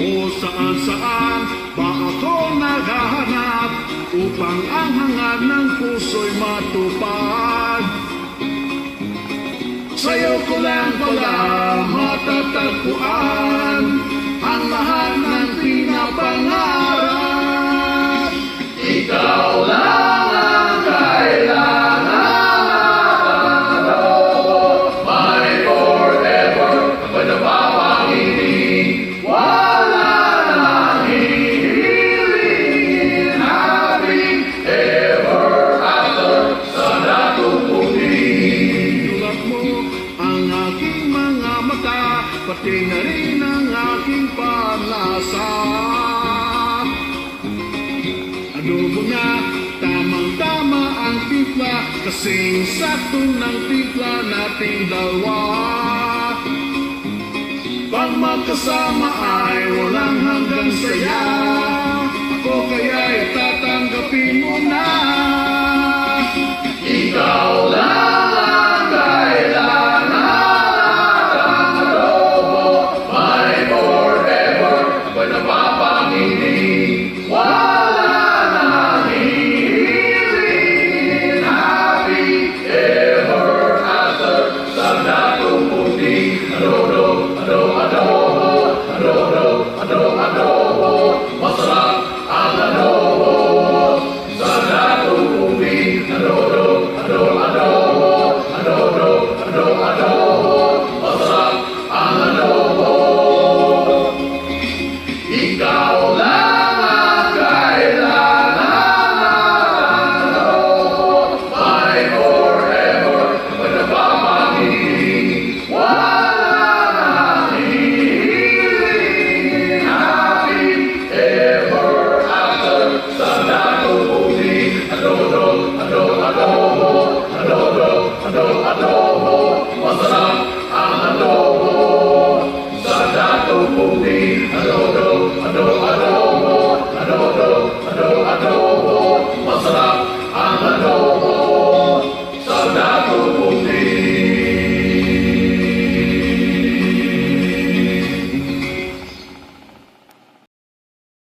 Kung saan-saan ba ako naghahanap upang ang hangad ng puso'y matupad. Sa'yo ko lang pala matatagpuan ang lahat ng pinapangarap. Ikaw lang ang kailangan ako, my forever, ako'y napapanginig. Wala nang hihilingin, happy ever after sa natutunin. Tulad mo ang aking mga mata, pati na rin ang aking panlasa. Adobo na, tamang-tama ang timpla, kasing sakto ng timpla nating dalawa. Pag magkasama ay walang hanggang saya, ako kaya'y tatanggapin mo na. Ikaw lang ang kailangan adobo, my forever, ako'y napapanginig. Wala nang hihilingin, happy ever after sa natutunin. Adobo, masarap ang adobo sa natutunin. Adobo, masarap ang adobo. Ikaw lang ang kailangan adobo, my forever, ako'y napapanginig. Wala nang hihilingin, happy ever after sa natutunin. Adobo, masarap ang adobo sa natutunin.